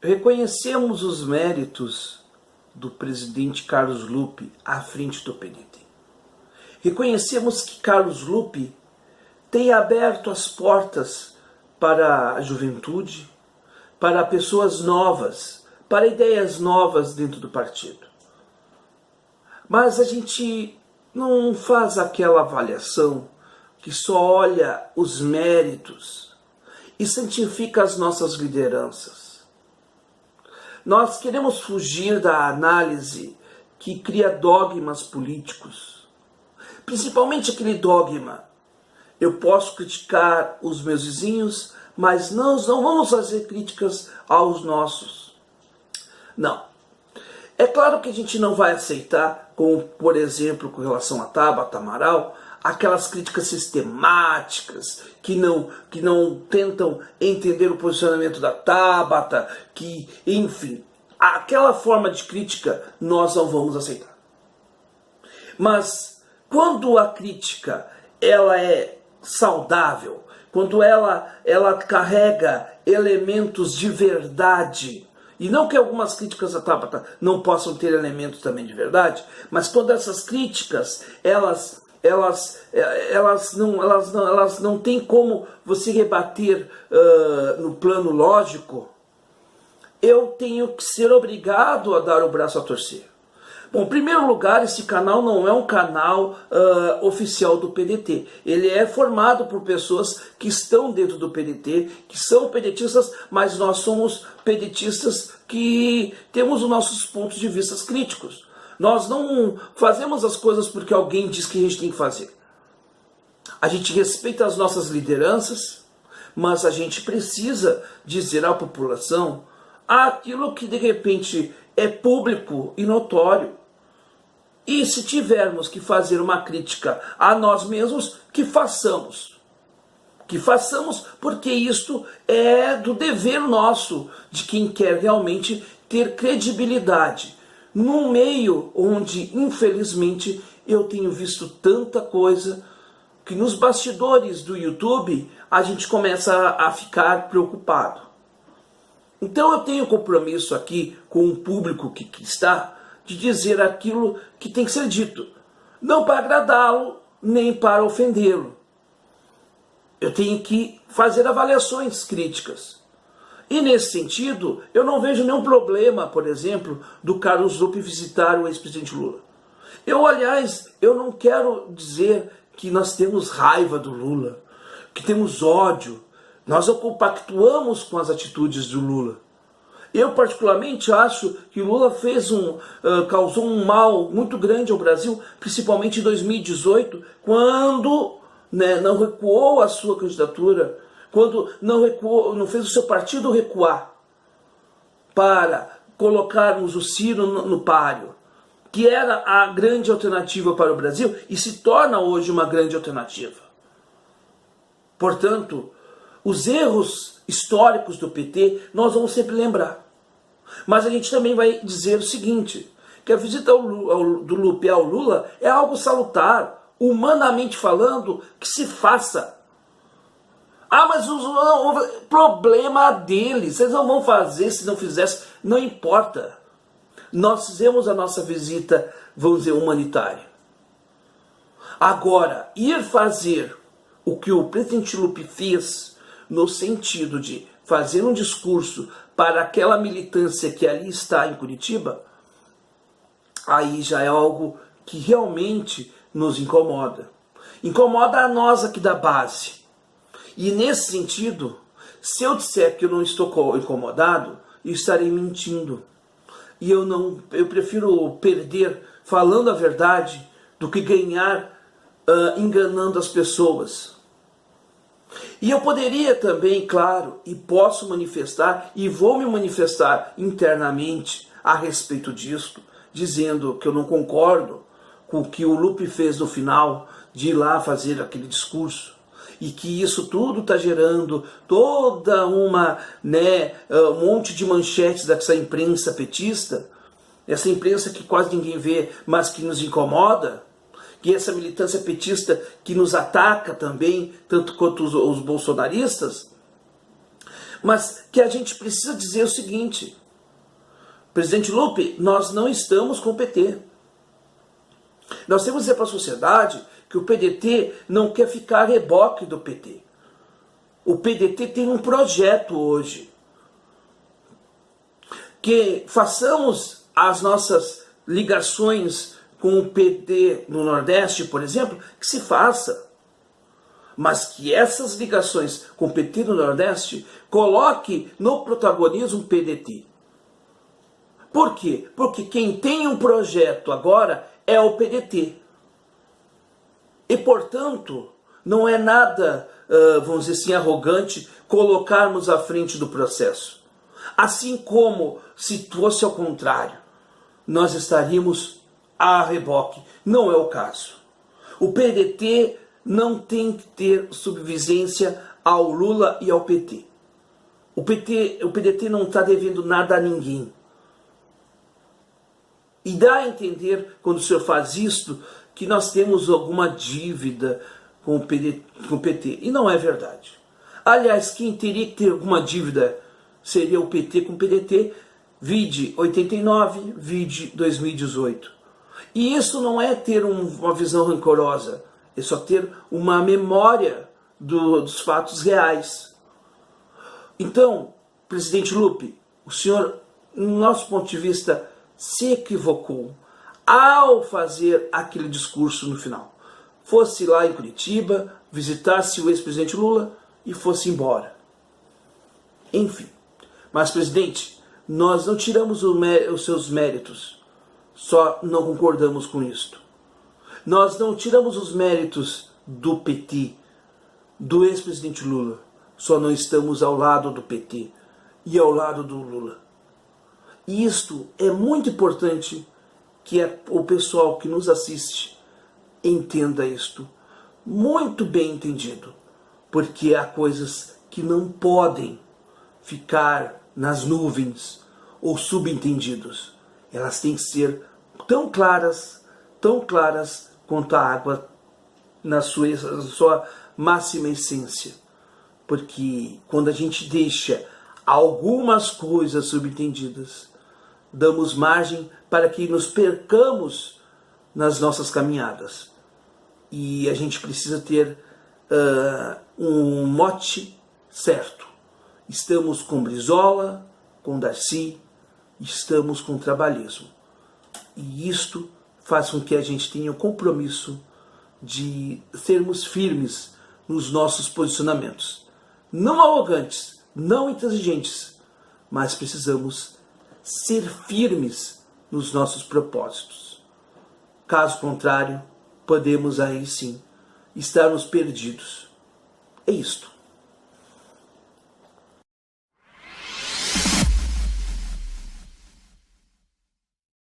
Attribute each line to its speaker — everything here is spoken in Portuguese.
Speaker 1: Reconhecemos os méritos do presidente Carlos Lupe à frente do PDT. Reconhecemos que Carlos Lupe tem aberto as portas para a juventude, para pessoas novas, para ideias novas dentro do partido. Mas a gente não faz aquela avaliação que só olha os méritos e santifica as nossas lideranças. Nós queremos fugir da análise que cria dogmas políticos, principalmente aquele dogma: eu posso criticar os meus vizinhos, mas não vamos fazer críticas aos nossos. Não. É claro que a gente não vai aceitar, como por exemplo com relação a Tabata Amaral, aquelas críticas sistemáticas que não tentam entender o posicionamento da Tabata, que, enfim, aquela forma de crítica nós não vamos aceitar. Mas quando a crítica ela é saudável, quando ela carrega elementos de verdade, e não que algumas críticas da Tabata não possam ter elementos também de verdade, mas quando essas críticas elas não têm como você rebater no plano lógico, eu tenho que ser obrigado a dar o braço a torcer. Bom, em primeiro lugar, esse canal não é um canal oficial do PDT. Ele é formado por pessoas que estão dentro do PDT, que são pedetistas, mas nós somos pedetistas que temos os nossos pontos de vista críticos. Nós não fazemos as coisas porque alguém diz que a gente tem que fazer. A gente respeita as nossas lideranças, mas a gente precisa dizer à população aquilo que de repente é público e notório. E se tivermos que fazer uma crítica a nós mesmos, que façamos. Que façamos, porque isto é do dever nosso, de quem quer realmente ter credibilidade. Num meio onde, infelizmente, eu tenho visto tanta coisa que nos bastidores do YouTube a gente começa a ficar preocupado. Então eu tenho compromisso aqui com o público que está de dizer aquilo que tem que ser dito. Não para agradá-lo, nem para ofendê-lo. Eu tenho que fazer avaliações críticas. E nesse sentido, eu não vejo nenhum problema, por exemplo, do Carlos Lupe visitar o ex-presidente Lula. Aliás, eu não quero dizer que nós temos raiva do Lula, que temos ódio. Nós não compactuamos com as atitudes do Lula. Eu particularmente acho que o Lula causou um mal muito grande ao Brasil, principalmente em 2018, quando não recuou a sua candidatura, quando não fez o seu partido recuar para colocarmos o Ciro no páreo, que era a grande alternativa para o Brasil e se torna hoje uma grande alternativa. Portanto, os erros históricos do PT nós vamos sempre lembrar. Mas a gente também vai dizer o seguinte, que a visita do Lupe ao Lula é algo salutar, humanamente falando, que se faça. Ah, mas o problema deles, vocês não vão fazer se não fizessem, não importa. Nós fizemos a nossa visita, vamos dizer, humanitária. Agora, ir fazer o que o presidente Lupe fez, no sentido de fazer um discurso para aquela militância que ali está em Curitiba, aí já é algo que realmente nos incomoda. Incomoda a nós aqui da base. E nesse sentido, se eu disser que eu não estou incomodado, eu estarei mentindo. E eu prefiro perder falando a verdade do que ganhar enganando as pessoas. E eu poderia também, claro, e posso manifestar, e vou me manifestar internamente a respeito disso, dizendo que eu não concordo com o que o Lupe fez no final, de ir lá fazer aquele discurso. E que isso tudo está gerando toda um monte de manchetes dessa imprensa petista, essa imprensa que quase ninguém vê, mas que nos incomoda, que essa militância petista que nos ataca também, tanto quanto os bolsonaristas. Mas que a gente precisa dizer o seguinte: presidente Lupe, nós não estamos com o PT. Nós temos que dizer para a sociedade que o PDT não quer ficar a reboque do PT. O PDT tem um projeto hoje. Que façamos as nossas ligações com o PT no Nordeste, por exemplo, que se faça. Mas que essas ligações com o PT no Nordeste coloque no protagonismo o PDT. Por quê? Porque quem tem um projeto agora é o PDT. E, portanto, não é nada, vamos dizer assim, arrogante colocarmos à frente do processo. Assim como, se fosse ao contrário, nós estaríamos a reboque. Não é o caso. O PDT não tem que ter subvisência ao Lula e ao PT. O PDT não está devendo nada a ninguém. E dá a entender, quando o senhor faz isto, que nós temos alguma dívida com o PT. E não é verdade. Aliás, quem teria que ter alguma dívida seria o PT com o PDT, vide 89, vide 2018. E isso não é ter uma visão rancorosa, é só ter uma memória dos fatos reais. Então, presidente Lupe, o senhor, no nosso ponto de vista, se equivocou ao fazer aquele discurso no final. Fosse lá em Curitiba, visitasse o ex-presidente Lula e fosse embora. Enfim. Mas, presidente, nós não tiramos os seus méritos, só não concordamos com isto. Nós não tiramos os méritos do PT, do ex-presidente Lula, só não estamos ao lado do PT e ao lado do Lula. E isto é muito importante que o pessoal que nos assiste entenda isto muito bem entendido, porque há coisas que não podem ficar nas nuvens ou subentendidos. Elas têm que ser tão claras quanto a água na sua máxima essência. Porque quando a gente deixa algumas coisas subentendidas, damos margem para que nos percamos nas nossas caminhadas. E a gente precisa ter um mote certo. Estamos com Brizola, com Darcy, estamos com trabalhismo. E isto faz com que a gente tenha o compromisso de sermos firmes nos nossos posicionamentos. Não arrogantes, não intransigentes, mas precisamos ser firmes nos nossos propósitos. Caso contrário, podemos aí sim estarmos perdidos. É isto.